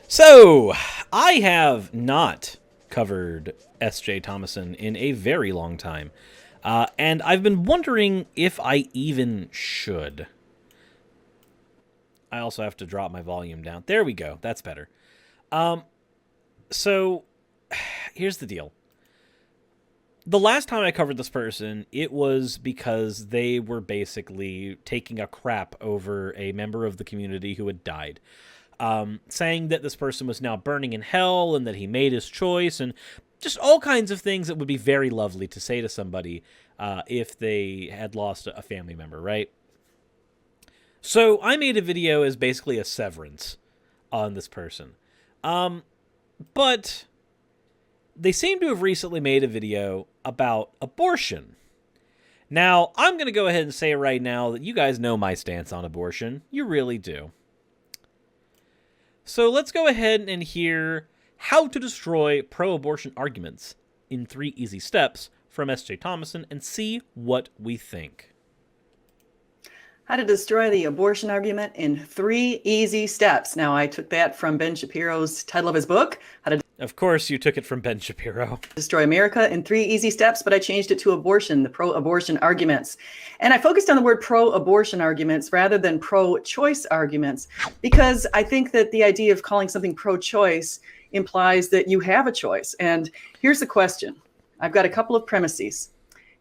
So, I have not covered S.J. Thomason in a very long time, and I've been wondering if I even should. I also have to drop my volume down. There we go. That's better. So, here's the deal. The last time I covered this person, it was because they were basically taking a crap over a member of the community who had died. Saying that this person was now burning in hell and that he made his choice and just all kinds of things that would be very lovely to say to somebody if they had lost a family member, right? So I made a video as basically a severance on this person. But they seem to have recently made a video about abortion. Now, I'm going to go ahead and say right now that you guys know my stance on abortion. You really do. So let's go ahead and hear how to destroy pro-abortion arguments in 3 easy steps from S.J. Thomason and see what we think. How to destroy the abortion argument in 3 easy steps. Now, I took that from Ben Shapiro's title of his book, How to Of course you took it from Ben Shapiro. Destroy America in 3 easy steps, but I changed it to abortion, the pro-abortion arguments. And I focused on the word pro-abortion arguments rather than pro-choice arguments, because I think that the idea of calling something pro-choice implies that you have a choice. And here's the question. I've got a couple of premises.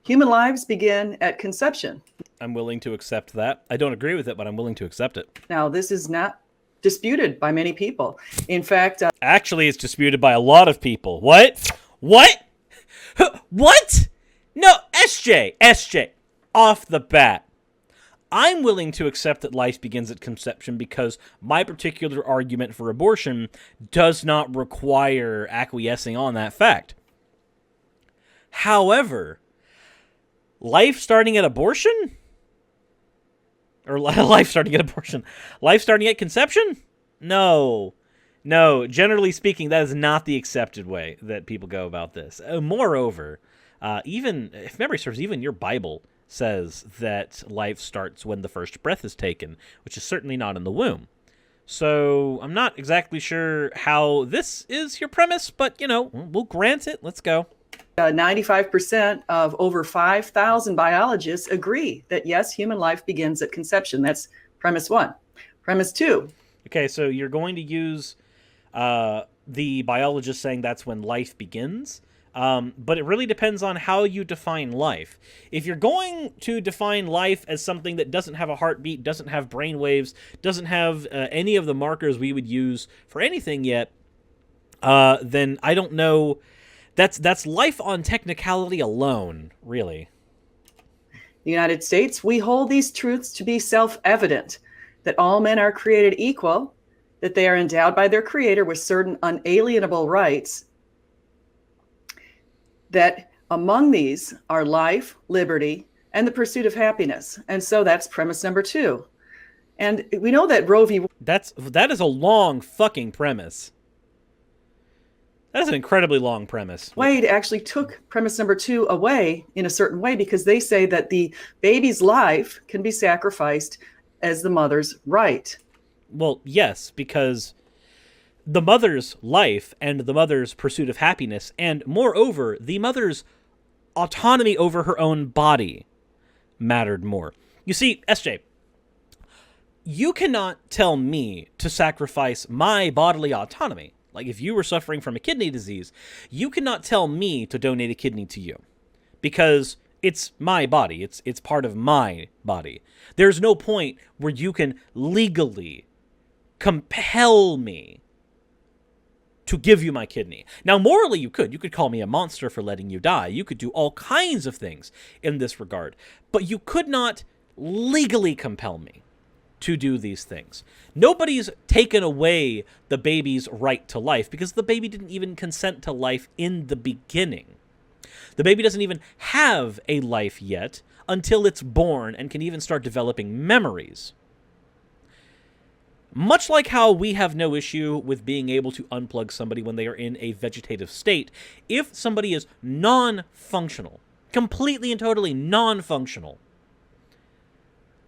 Human lives begin at conception. I'm willing to accept that. I don't agree with it, but I'm willing to accept it. Now, this is not disputed by many people. In fact, actually, it's disputed by a lot of people. What? What? What? No, SJ, off the bat. I'm willing to accept that life begins at conception because my particular argument for abortion does not require acquiescing on that fact. However, life starting at abortion? Or life starting at abortion? Life starting at conception? No. No, generally speaking, that is not the accepted way that people go about this. Moreover, even, if memory serves, even your Bible says that life starts when the first breath is taken, which is certainly not in the womb. So, I'm not exactly sure how this is your premise, but, you know, we'll grant it. Let's go. 95% of over 5,000 biologists agree that, yes, human life begins at conception. That's premise 1. Premise 2. Okay, so you're going to use the biologist saying that's when life begins, but it really depends on how you define life. If you're going to define life as something that doesn't have a heartbeat, doesn't have brain waves, doesn't have any of the markers we would use for anything yet, then I don't know. That's life on technicality alone, really. The United States, we hold these truths to be self-evident, that all men are created equal, that they are endowed by their Creator with certain unalienable rights, that among these are life, liberty, and the pursuit of happiness. And so that's premise number 2. And we know that Roe v. That is a long fucking premise. That is an incredibly long premise. Wade actually took premise number 2 away in a certain way because they say that the baby's life can be sacrificed as the mother's right. Well, yes, because the mother's life and the mother's pursuit of happiness, and moreover, the mother's autonomy over her own body mattered more. You see, SJ, you cannot tell me to sacrifice my bodily autonomy. Like, if you were suffering from a kidney disease, you cannot tell me to donate a kidney to you. Because it's my body. It's part of my body. There's no point where you can legally compel me to give you my kidney. Now, morally, you could. You could call me a monster for letting you die. You could do all kinds of things in this regard. But you could not legally compel me to do these things. Nobody's taken away the baby's right to life because the baby didn't even consent to life in the beginning. The baby doesn't even have a life yet until it's born and can even start developing memories. Much like how we have no issue with being able to unplug somebody when they are in a vegetative state, if somebody is non-functional, completely and totally non-functional,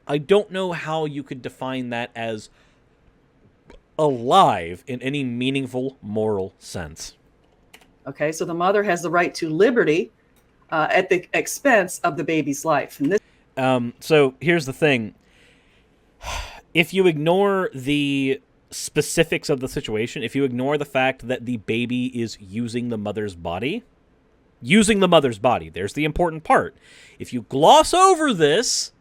I don't know how you could define that as alive in any meaningful moral sense. Okay, so the mother has the right to liberty at the expense of the baby's life. And this So here's the thing. If you ignore the specifics of the situation, if you ignore the fact that the baby is using the mother's body, there's the important part. If you gloss over this,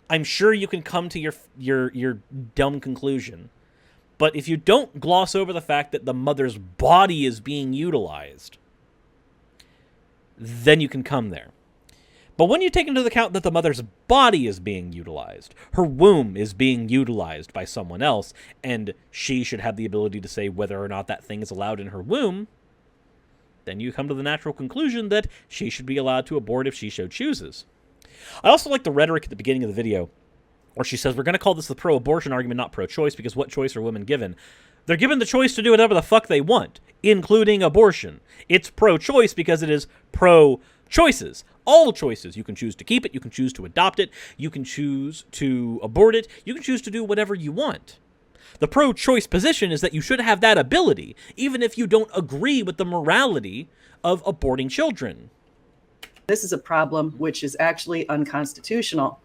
I'm sure you can come to your dumb conclusion. But if you don't gloss over the fact that the mother's body is being utilized, then you can come there. But when you take into account that the mother's body is being utilized, her womb is being utilized by someone else, and she should have the ability to say whether or not that thing is allowed in her womb, then you come to the natural conclusion that she should be allowed to abort if she so chooses. I also like the rhetoric at the beginning of the video where she says, we're going to call this the pro-abortion argument, not pro-choice, because what choice are women given? They're given the choice to do whatever the fuck they want, including abortion. It's pro-choice because it is pro-choices. All choices. You can choose to keep it, you can choose to adopt it, you can choose to abort it, you can choose to do whatever you want. The pro-choice position is that you should have that ability, even if you don't agree with the morality of aborting children. This is a problem which is actually unconstitutional.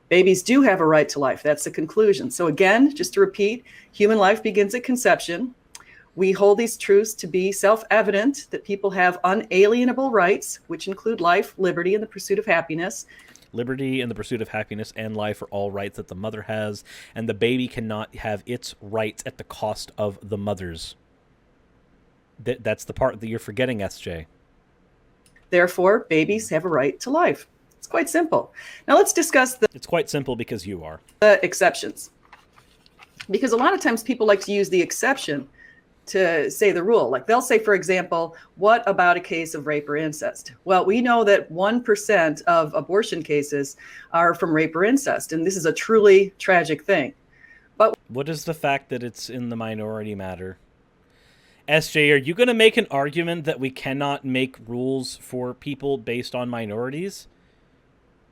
Babies do have a right to life. That's the conclusion. So again, just to repeat, human life begins at conception. We hold these truths to be self-evident, that people have unalienable rights, which include life, liberty, and the pursuit of happiness. Liberty and the pursuit of happiness and life are all rights that the mother has, and the baby cannot have its rights at the cost of the mother's. That's the part that you're forgetting, SJ. Therefore, babies have a right to life. It's quite simple. Now let's discuss It's quite simple because you are. the exceptions. Because a lot of times people like to use the exception to say the rule. Like they'll say, for example, what about a case of rape or incest? Well, we know that 1% of abortion cases are from rape or incest, and this is a truly tragic thing. But what is the fact that it's in the minority matter? SJ, are you going to make an argument that we cannot make rules for people based on minorities?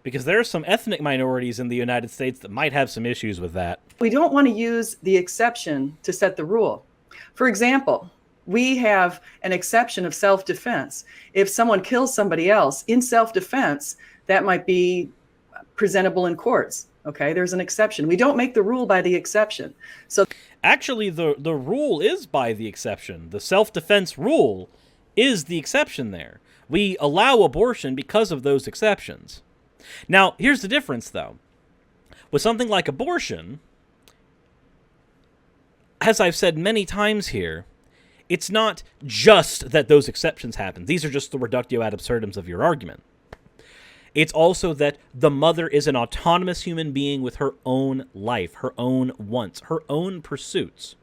Because there are some ethnic minorities in the United States that might have some issues with that. we don't want to use the exception to set the rule. For example, we have an exception of self-defense. If someone kills somebody else in self-defense, that might be presentable in courts. Okay, there's an exception. We don't make the rule by the exception. So actually, the rule is by the exception. The self-defense rule is the exception there. We allow abortion because of those exceptions. Now, here's the difference, though. With something like abortion, as I've said many times here, it's not just that those exceptions happen. These are just the reductio ad absurdums of your argument. It's also that the mother is an autonomous human being with her own life, her own wants, her own pursuits.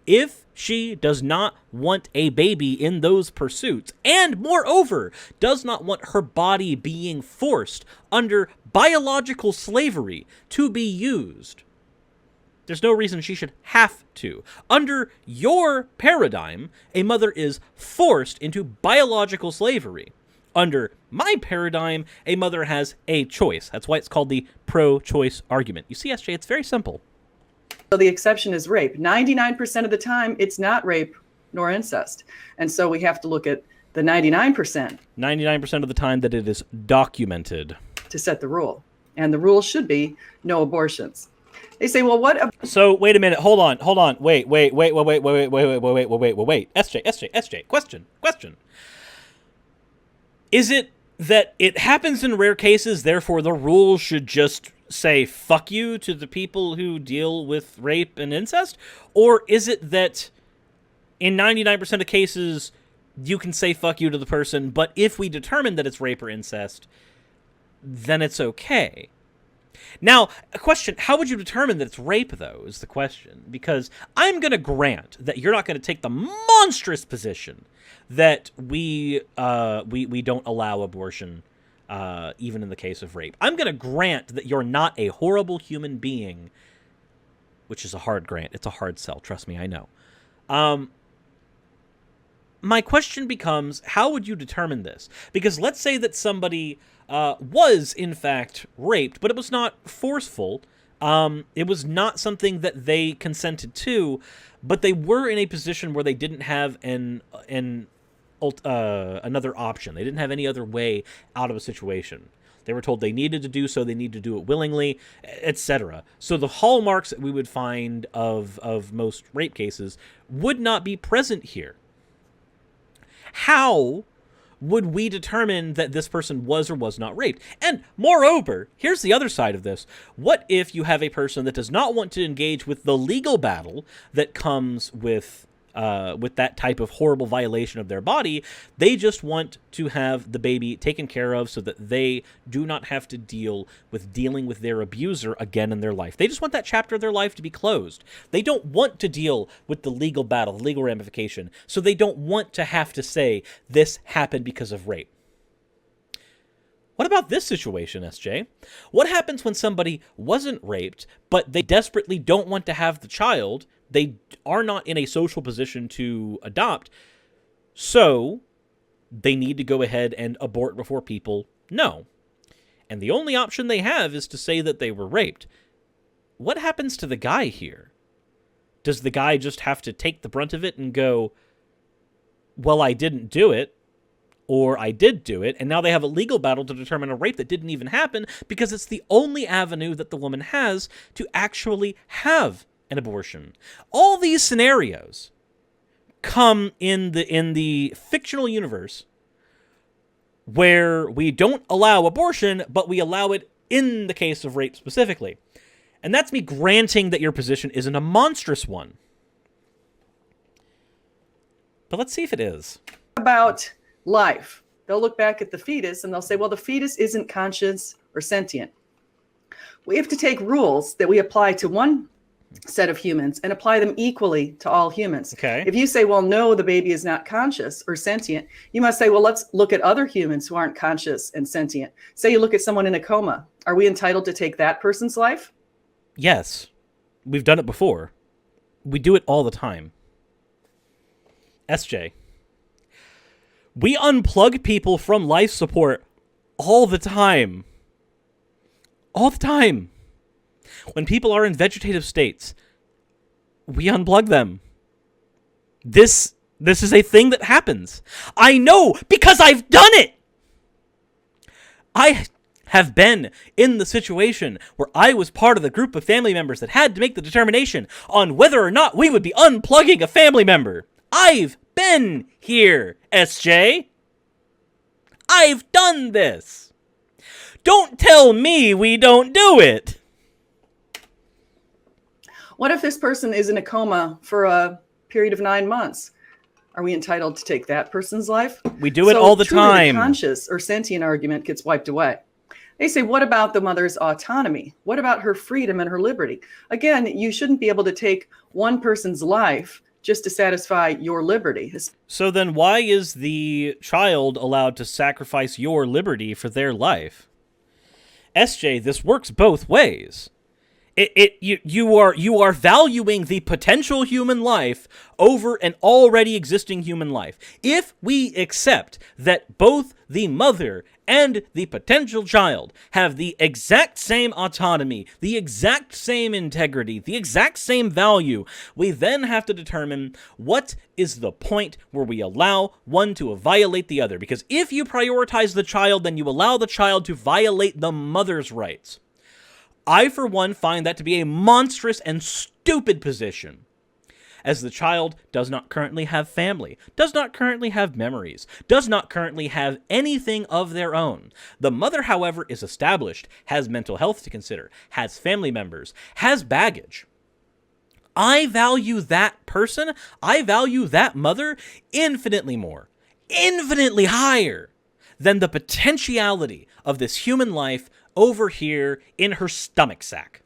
If she does not want a baby in those pursuits, and moreover, does not want her body being forced under biological slavery to be used, there's no reason she should have to. Under your paradigm, a mother is forced into biological slavery. Under my paradigm, a mother has a choice. That's why it's called the pro-choice argument. You see, SJ, it's very simple. So the exception is rape. 99% of the time, it's not rape nor incest. And so we have to look at the 99%. 99% of the time that it is documented. To set the rule. And the rule should be no abortions. They say, well, what? So wait a minute. Hold on. Wait. SJ. Question. Is it that it happens in rare cases, therefore the rule should just say fuck you to the people who deal with rape and incest? Or is it that in 99% of cases you can say fuck you to the person, but if we determine that it's rape or incest, then it's okay? Now, a question, how would you determine that it's rape, though, is the question. Because I'm going to grant that you're not going to take the monstrous position that we don't allow abortion, even in the case of rape. I'm going to grant that you're not a horrible human being, which is a hard grant. It's a hard sell. Trust me, I know. my question becomes, how would you determine this? Because let's say that somebody was, in fact, raped, but it was not forceful. It was not something that they consented to, but they were in a position where they didn't have another option. They didn't have any other way out of a situation. They were told they needed to do so, they needed to do it willingly, etc. So the hallmarks that we would find of most rape cases would not be present here. How would we determine that this person was or was not raped? And moreover, here's the other side of this. What if you have a person that does not want to engage with the legal battle that comes with that type of horrible violation of their body? They just want to have the baby taken care of so that they do not have to deal with dealing with their abuser again in their life. They just want that chapter of their life to be closed. They don't want to deal with the legal battle, the legal ramification, so they don't want to have to say, this happened because of rape. What about this situation, SJ? What happens when somebody wasn't raped, but they desperately don't want to have the child? They are not in a social position to adopt, so they need to go ahead and abort before people know. And the only option they have is to say that they were raped. What happens to the guy here? Does the guy just have to take the brunt of it and go, well, I didn't do it, or I did do it, and now they have a legal battle to determine a rape that didn't even happen because it's the only avenue that the woman has to actually have an abortion? All these scenarios come in the fictional universe where we don't allow abortion, but we allow it in the case of rape specifically. And that's me granting that your position isn't a monstrous one. But let's see if it is. About life. They'll look back at the fetus and they'll say, well, the fetus isn't conscious or sentient. We have to take rules that we apply to one set of humans and apply them equally to all humans. Okay. If you say, well, no, the baby is not conscious or sentient, you must say, well, let's look at other humans who aren't conscious and sentient. Say you look at someone in a coma. Are we entitled to take that person's life? Yes. We've done it before. We do it all the time. SJ. We unplug people from life support all the time. All the time. When people are in vegetative states, we unplug them. This is a thing that happens. I know because I've done it. I have been in the situation where I was part of the group of family members that had to make the determination on whether or not we would be unplugging a family member. I've been here, SJ. I've done this. Don't tell me we don't do it. What if this person is in a coma for a period of 9 months? Are we entitled to take that person's life? We do it all the time. The conscious or sentient argument gets wiped away. They say, what about the mother's autonomy? What about her freedom and her liberty? Again, you shouldn't be able to take one person's life just to satisfy your liberty. So then why is the child allowed to sacrifice your liberty for their life? SJ, this works both ways. You are valuing the potential human life over an already existing human life. If we accept that both the mother and the potential child have the exact same autonomy, the exact same integrity, the exact same value, we then have to determine what is the point where we allow one to violate the other. Because if you prioritize the child, then you allow the child to violate the mother's rights. I, for one, find that to be a monstrous and stupid position, as the child does not currently have family, does not currently have memories, does not currently have anything of their own. The mother, however, is established, has mental health to consider, has family members, has baggage. I value that person, I value that mother infinitely more, infinitely higher than the potentiality of this human life over here in her stomach sack.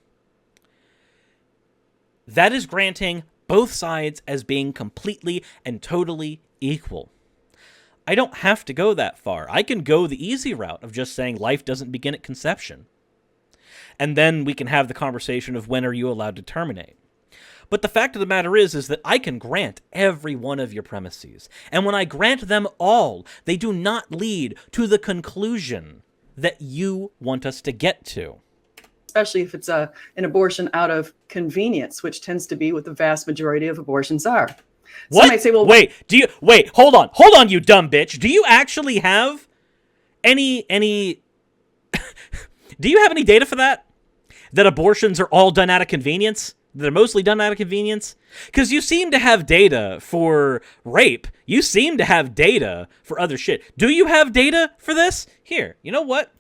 That is granting both sides as being completely and totally equal. I don't have to go that far. I can go the easy route of just saying life doesn't begin at conception. And then we can have the conversation of when are you allowed to terminate. But the fact of the matter is that I can grant every one of your premises. And when I grant them all, they do not lead to the conclusion that you want us to get to. Especially if it's an abortion out of convenience, which tends to be what the vast majority of abortions are. What? Some might say, well, wait, hold on, you dumb bitch. Do you actually have any do you have any data for that? That abortions are all done out of convenience? They're mostly done out of convenience? Because you seem to have data for rape. You seem to have data for other shit. Do you have data for this? Here, you know what?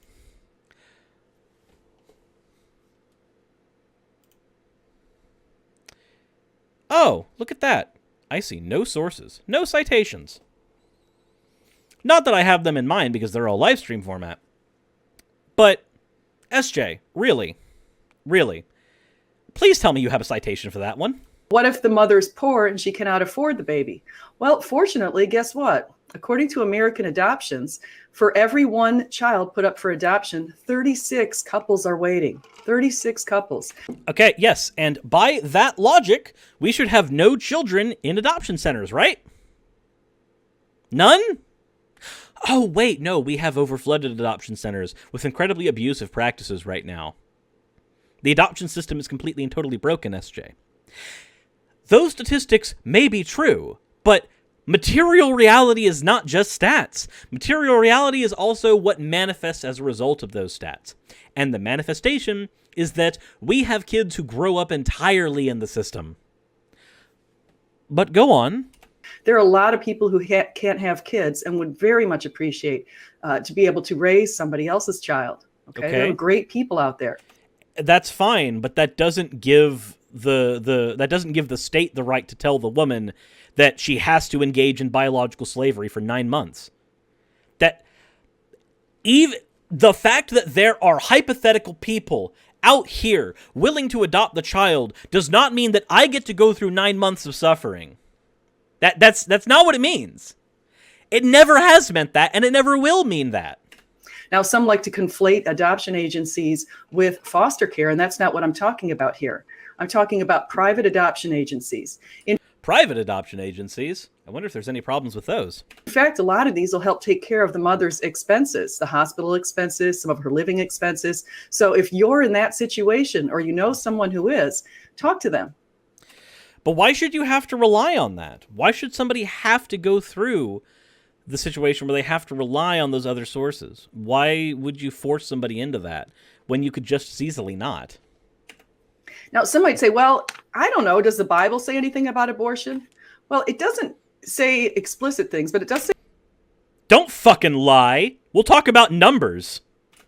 Oh, look at that. I see no sources, no citations. Not that I have them in mind because they're all live stream format. But, SJ, really, please tell me you have a citation for that one. What if the mother's poor and she cannot afford the baby? Well, fortunately, guess what? According to American adoptions, for every one child put up for adoption, 36 couples are waiting. 36 couples. Okay, yes, and by that logic, we should have no children in adoption centers, right? None? Oh, wait, no, we have overflooded adoption centers with incredibly abusive practices right now. The adoption system is completely and totally broken, SJ. Those statistics may be true, but material reality is not just stats. Material reality is also what manifests as a result of those stats. And the manifestation is that we have kids who grow up entirely in the system. But go on. There are a lot of people who can't have kids and would very much appreciate to be able to raise somebody else's child. Okay? There are great people out there. That's fine, but that doesn't give the state the right to tell the woman that she has to engage in biological slavery for 9 months. That even the fact that there are hypothetical people out here willing to adopt the child does not mean that I get to go through 9 months of suffering. That's not what it means. It never has meant that, and it never will mean that. Now, some like to conflate adoption agencies with foster care, and that's not what I'm talking about here. I'm talking about private adoption agencies. Private adoption agencies? I wonder if there's any problems with those. In fact, a lot of these will help take care of the mother's expenses, the hospital expenses, some of her living expenses. So if you're in that situation or you know someone who is, talk to them. But why should you have to rely on that? Why should somebody have to go through the situation where they have to rely on those other sources? Why would you force somebody into that when you could just as easily not? Now, some might say, well, I don't know. Does the Bible say anything about abortion? Well, it doesn't say explicit things, but it does say... Don't fucking lie. We'll talk about numbers.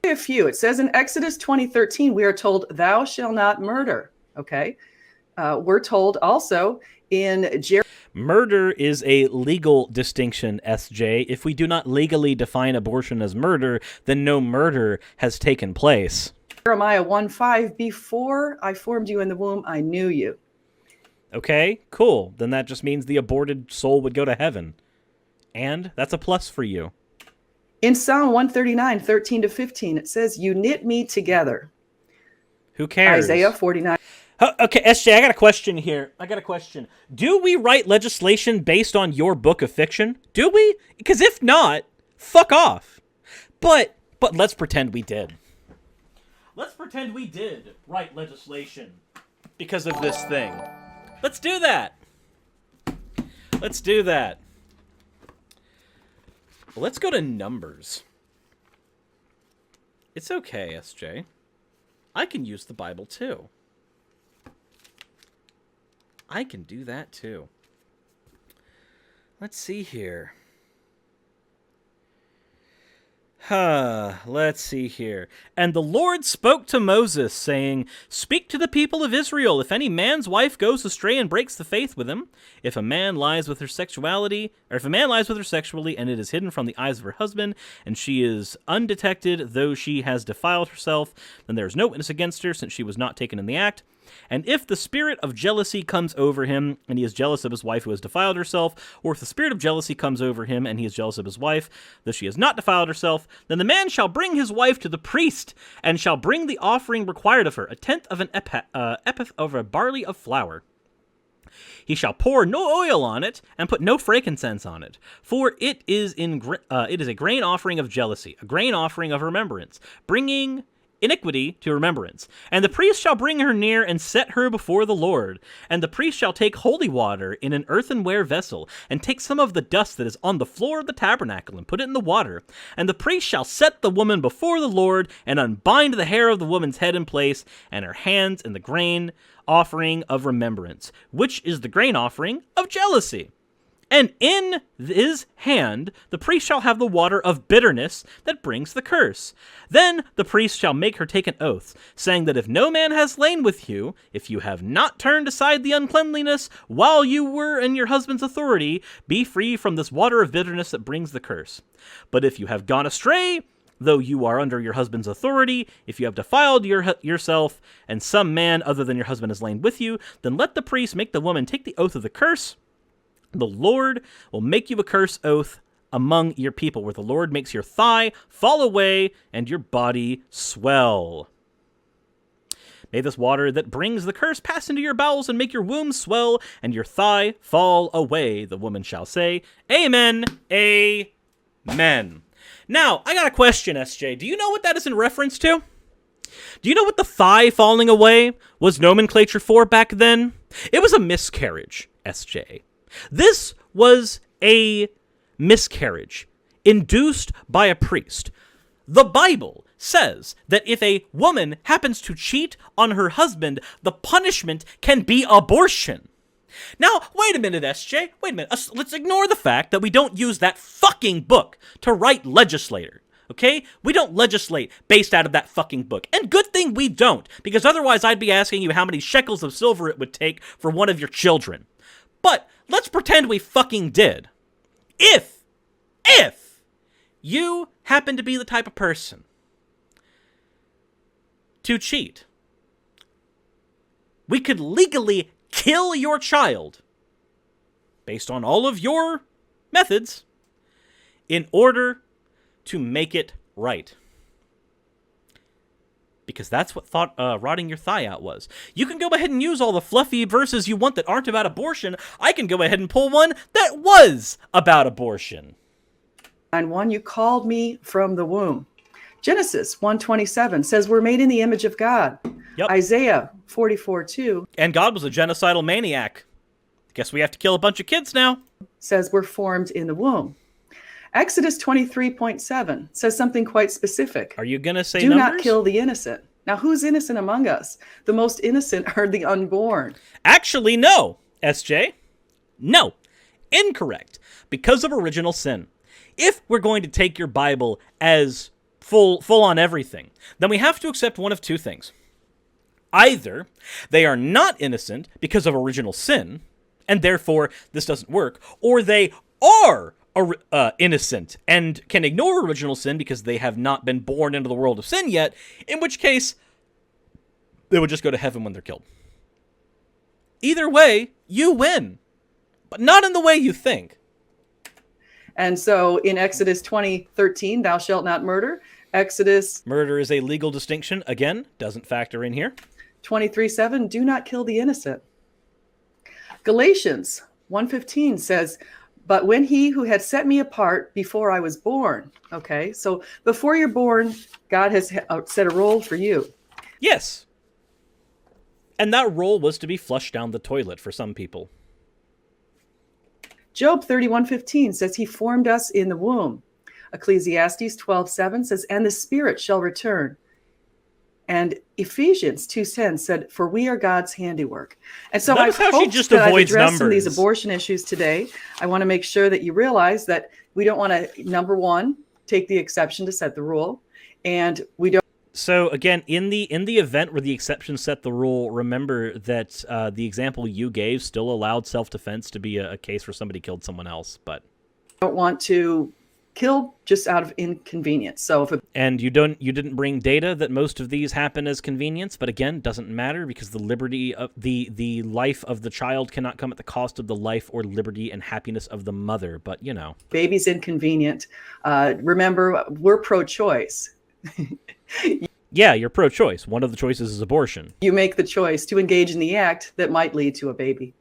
A few. It says in Exodus 20:13, we are told, thou shalt not murder. Okay. We're told also in Murder is a legal distinction, SJ. If we do not legally define abortion as murder, then no murder has taken place. Jeremiah 1:5, before I formed you in the womb, I knew you. Okay, cool. Then that just means the aborted soul would go to heaven. And that's a plus for you. In Psalm 139, 13-15, it says, you knit me together. Who cares? Isaiah 49. Okay, SJ, I got a question here. Do we write legislation based on your book of fiction? Do we? Because if not, fuck off. But let's pretend we did. Let's pretend we did write legislation because of this thing. Let's do that. Let's do that. Well, let's go to Numbers. It's okay, SJ. I can use the Bible too. I can do that too. Let's see here. Let's see here. And the Lord spoke to Moses, saying, speak to the people of Israel. If any man's wife goes astray and breaks the faith with him, if a man lies with her sexually, and it is hidden from the eyes of her husband, and she is undetected, though she has defiled herself, then there is no witness against her, since she was not taken in the act. And if the spirit of jealousy comes over him, and he is jealous of his wife who has defiled herself, or if the spirit of jealousy comes over him, and he is jealous of his wife, though she has not defiled herself, then the man shall bring his wife to the priest, and shall bring the offering required of her, a tenth of an ephah of a barley of flour. He shall pour no oil on it, and put no frankincense on it, for it is a grain offering of jealousy, a grain offering of remembrance, bringing iniquity to remembrance. And the priest shall bring her near and set her before the Lord. And the priest shall take holy water in an earthenware vessel, and take some of the dust that is on the floor of the tabernacle, and put it in the water. And the priest shall set the woman before the Lord, and unbind the hair of the woman's head in place, and her hands in the grain offering of remembrance, which is the grain offering of jealousy. And in his hand the priest shall have the water of bitterness that brings the curse. Then the priest shall make her take an oath, saying that if no man has lain with you, if you have not turned aside the uncleanliness while you were in your husband's authority, be free from this water of bitterness that brings the curse. But if you have gone astray, though you are under your husband's authority, if you have defiled yourself, and some man other than your husband has lain with you, then let the priest make the woman take the oath of the curse. The Lord will make you a curse oath among your people, where the Lord makes your thigh fall away and your body swell. May this water that brings the curse pass into your bowels and make your womb swell and your thigh fall away. The woman shall say, Amen, Amen. Now, I got a question, SJ. Do you know what that is in reference to? Do you know what the thigh falling away was nomenclature for back then? It was a miscarriage, SJ. This was a miscarriage induced by a priest. The Bible says that if a woman happens to cheat on her husband, the punishment can be abortion. Now, wait a minute, SJ. Wait a minute. Let's ignore the fact that we don't use that fucking book to write legislator. Okay? We don't legislate based out of that fucking book. And good thing we don't, because otherwise I'd be asking you how many shekels of silver it would take for one of your children. But let's pretend we fucking did. If you happen to be the type of person to cheat, we could legally kill your child based on all of your methods in order to make it right. Because that's what rotting your thigh out was. You can go ahead and use all the fluffy verses you want that aren't about abortion. I can go ahead and pull one that was about abortion. And one, you called me from the womb. Genesis 1:27 says we're made in the image of God. Yep. Isaiah 44:2. And God was a genocidal maniac. Guess we have to kill a bunch of kids now. Says we're formed in the womb. Exodus 23:7 says something quite specific. Are you going to say Do numbers? not kill the innocent. Now, who's innocent among us? The most innocent are the unborn. Actually, no, SJ. No. Incorrect. Because of original sin. If we're going to take your Bible as full on everything, then we have to accept one of two things. Either they are not innocent because of original sin, and therefore this doesn't work, or they are innocent and can ignore original sin because they have not been born into the world of sin yet, in which case they would just go to heaven when they're killed. Either way, you win, but not in the way you think. And so in Exodus 20:13, thou shalt not murder. Exodus Murder is a legal distinction. Again, doesn't factor in here. 23:7, do not kill the innocent. Galatians 1:15 says, but when he who had set me apart before I was born. Okay, so before you're born, God has set a role for you. Yes. And that role was to be flushed down the toilet for some people. Job 31:15 says he formed us in the womb. Ecclesiastes 12:7 says, and the spirit shall return. And Ephesians 2:10 said, for we are God's handiwork. And so I hope that I've addressed some of these abortion issues today. I want to make sure that you realize that we don't want to, number one, take the exception to set the rule. And we don't. So again, in the event where the exception set the rule, remember that the example you gave still allowed self-defense to be a case where somebody killed someone else, but don't want to kill just out of inconvenience. So and you didn't bring data that most of these happen as convenience, but again, doesn't matter because the liberty of the life of the child cannot come at the cost of the life or liberty and happiness of the mother. But you know, baby's inconvenient. Remember, we're pro-choice. Yeah, you're pro-choice. One of the choices is abortion. You make the choice to engage in the act that might lead to a baby.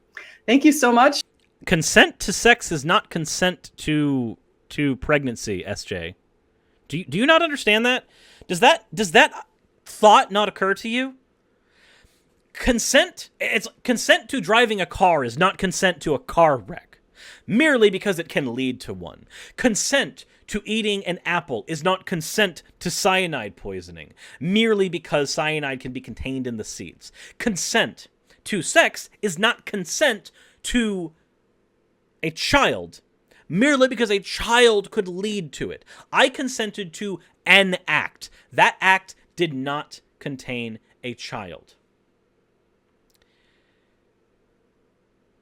Thank you so much. Consent to sex is not consent to pregnancy, SJ. Do you not understand that? Does that thought not occur to you? Consent to driving a car is not consent to a car wreck, merely because it can lead to one. Consent to eating an apple is not consent to cyanide poisoning, merely because cyanide can be contained in the seeds. Consent to sex is not consent to a child, merely because a child could lead to it. I consented to an act. That act did not contain a child.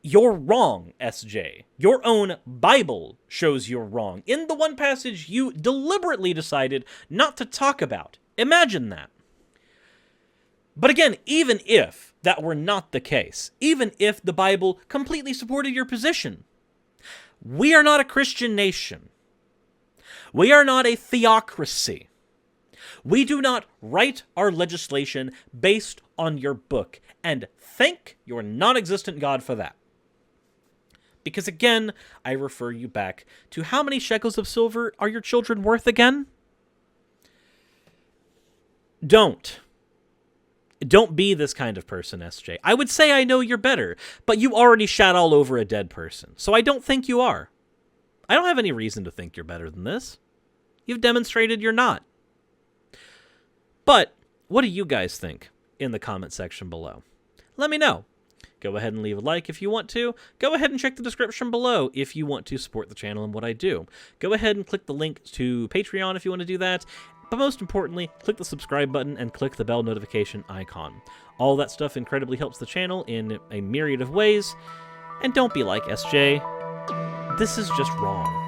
You're wrong, SJ. Your own Bible shows you're wrong. In the one passage you deliberately decided not to talk about. Imagine that. But again, even if that were not the case, even if the Bible completely supported your position, we are not a Christian nation. We are not a theocracy. We do not write our legislation based on your book, and thank your non-existent God for that. Because again, I refer you back to how many shekels of silver are your children worth again? Don't be this kind of person, SJ. I would say I know you're better, but you already shat all over a dead person, so I don't think you are. I don't have any reason to think you're better than this. You've demonstrated you're not. But what do you guys think in the comment section below? Let me know. Go ahead and leave a like if you want to. Go ahead and check the description below if you want to support the channel and what I do. Go ahead and click the link to Patreon if you want to do that. But most importantly, click the subscribe button and click the bell notification icon. All that stuff incredibly helps the channel in a myriad of ways. And don't be like SJ. This is just wrong.